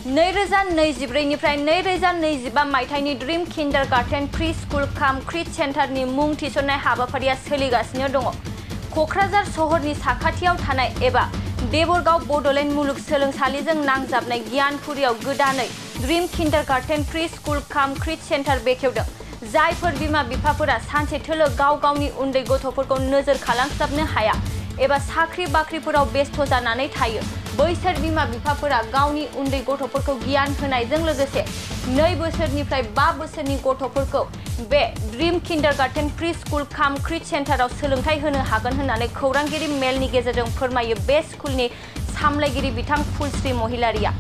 2024 निफ्राय 2025 मायथाइनि dream kindergarten pre school काम क्रिट सेन्टारनि मुं थिसननाय हाबाफारिया सोलिगासिनो दङ। कक्राझार सहरनि साखाथियाव थानाय एबा देबरगाव बड'लेण्ड मुलुगसोलोंसालिजों नांजाबनाय गियानपुरियाव गोदानै ड्रीम किन्डारगार्टेन प्रि स्कुल काम क्रिट सेन्टार बेखेवदों। जायफोर बिमा बिफाफोरा सानसे थोलो गाव गावनि उन्दै गथ'फोरखौ नोजोर खालामस्लाबनो हाया एबा साख्रि बाख्रिफोराव बेस्थ' जानानै थायो, बैसोर बिमा बिफाफोरा गावनि उन्दै गथ'फोरखौ गियान होनायजों लोगोसे 2 बोसोरनिफ्राय 5 बोसोरनि गथ'फोरखौ बे ड्रीम किन्डारगार्टेन प्रि स्कुल काम क्रिट सेन्टाराव सोलोंथाइ होनो हागोन होननानै खौरांगिरि मेलनि गेजेरजों फोरमायो बे स्कुलनि सामलायगिरि बिथां फुलश्री महिलारिया।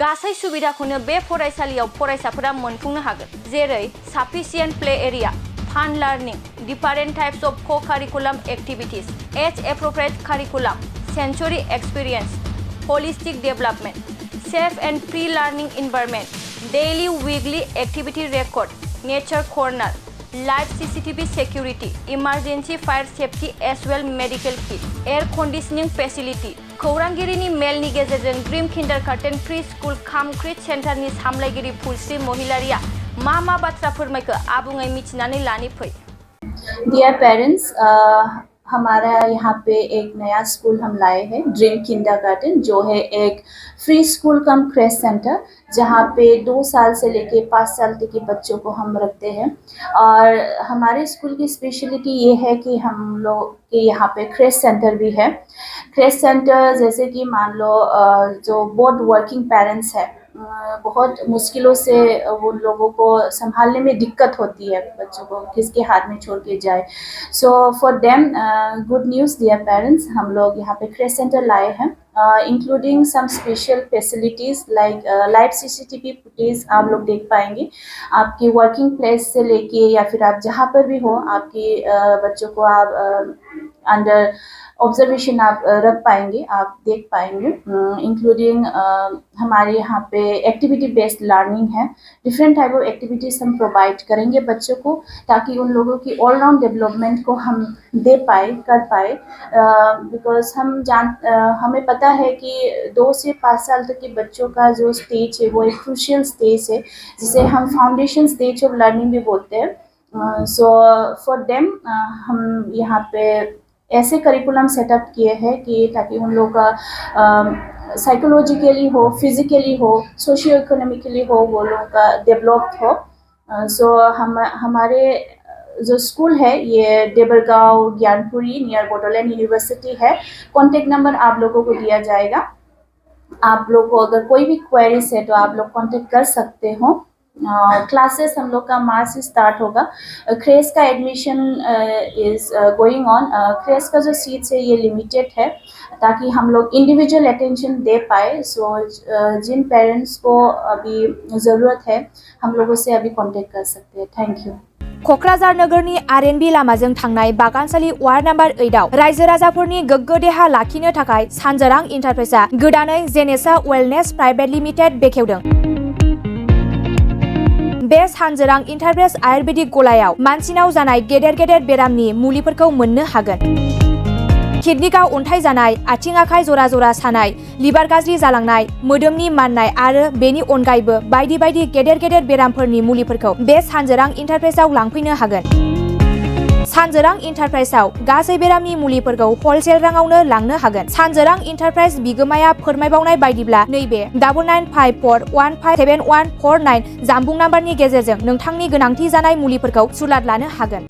गासै सुबिदाखौनो बे फरायसालियाव फरायसाफोरा मोनफुंनो हागोन, जेरै sufficient play area, fun learning, different types of co-curriculum activities, age-appropriate curriculum, sensory experience, holistic development, safe and pre-learning environment, daily weekly activity record, nature corner, live CCTV security, emergency fire safety as well medical kit, air conditioning facility। खौरांगिरिनि मेलनि गेजेरजों dream kindergarten pre school काम क्रिट सेन्टारनि सामलायगिरि फुलश्री महिलारिया मा बाथ्रा फोरमायखो आबुङै मिथिनानै लानि फै। डियर पेरेंट्स, हमारा यहाँ पे एक नया स्कूल हम लाए हैं ड्रीम किंडरगार्टन, जो है एक फ्री स्कूल कम क्रेश सेंटर, जहाँ पे 2 साल से लेके 5 साल तक के बच्चों को हम रखते हैं। और हमारे स्कूल की स्पेशलिटी ये है कि हम लोग के यहाँ पे क्रेश सेंटर भी है। क्रेश सेंटर जैसे कि मान लो जो बोथ वर्किंग पेरेंट्स है, बहुत मुश्किलों से उन लोगों को संभालने में दिक्कत होती है, बच्चों को किसके हाथ में छोड़ के जाए। So for them good news dear parents, हम लोग यहाँ पे क्रेश सेंटर लाए हैं, including some special facilities like live CCTV footage आप लोग देख पाएंगे। आपकी वर्किंग प्लेस से लेके या फिर आप जहाँ पर भी हो, आपके बच्चों को आप अंडर ऑब्जर्वेशन आप रख पाएंगे, आप देख पाएंगे। इंक्लूडिंग हमारे यहाँ पे एक्टिविटी बेस्ड लर्निंग है, डिफरेंट टाइप ऑफ एक्टिविटीज़ हम प्रोवाइड करेंगे बच्चों को, ताकि उन लोगों की ऑलराउंड डेवलपमेंट को हम दे पाए, कर पाए। बिकॉज हमें पता है कि 2 से 5 साल तक के बच्चों का जो स्टेज है वो एक क्रूशियल स्टेज है, जिसे हम फाउंडेशन स्टेज ऑफ लर्निंग भी बोलते हैं। सो फॉर देम हम यहाँ पे ऐसे करिकुलम सेटअप किए हैं कि ताकि उन लोग का साइकोलॉजिकली हो, फिजिकली हो, सोशियो इकोनॉमिकली हो, वो लोगों का डेवलप्ड हो। सो हमारे जो स्कूल है ये देबरगांव ज्ञानपुरी नियर बडोलैंड यूनिवर्सिटी है। कॉन्टेक्ट नंबर आप लोगों को दिया जाएगा। आप लोग को अगर कोई भी क्वेरीज है तो आप लोग कॉन्टेक्ट कर सकते हो। क्लासेस हम लोग का मार्च से स्टार्ट होगा। क्रेश का admission is going on. Creche का जो सीट्स है ये लिमिटेड है, ताकि हम लोग इंडिविजुअल अटेंशन दे पाए। सो जिन पेरेंट्स को अभी ज़रूरत है, हम लोगों से अभी कांटेक्ट कर सकते हैं। Thank you. कक्राझार नगरनि RNB लामाजों थांनाय बागानसालि वार्ड नम्बर 8 आव रायजो राजाफोरनि गोग्गो देहा लाखिनो थाखाय सानजोरां इन्टारप्राइजआ गोदानै जेनेसा वेलनेस प्राइभेट लिमिटेड बेखेवदों। बे सानजोरां इन्टारप्राइज आयुर्वेदिक गलायाव मानसिनाव जानाय गेदेर बेरामनि मुलिफोरखौ मोननो हागोन। किडनिकआव अन्थाइ जानाय, आथिं आखाइ जरा जरा सानाय, लिभार गाज्रि जालांनाय, मोदोमनि माननाय आरो बेनि अनगायैबो बायदि गेदेर बेरामफोरनि मुलिफोरखौ बे सानजोरां इन्टारप्राइजआव लांफैनो हागोन। सानजोरां इन्टारप्राइजआव गासै बेरामनि मुलिफोरखौ हलसेल राङावनो लांनो हागोन। सानजोरां इन्टारप्राइज बिगोमाया फोरमायबावनाय बायदिब्ला नैबे 9954157149 जानबुं नाम्बारनि गेजेरजों नोंथांनि गोनांथि जानाय मुलिफोरखौ सुलाद लानो हागोन।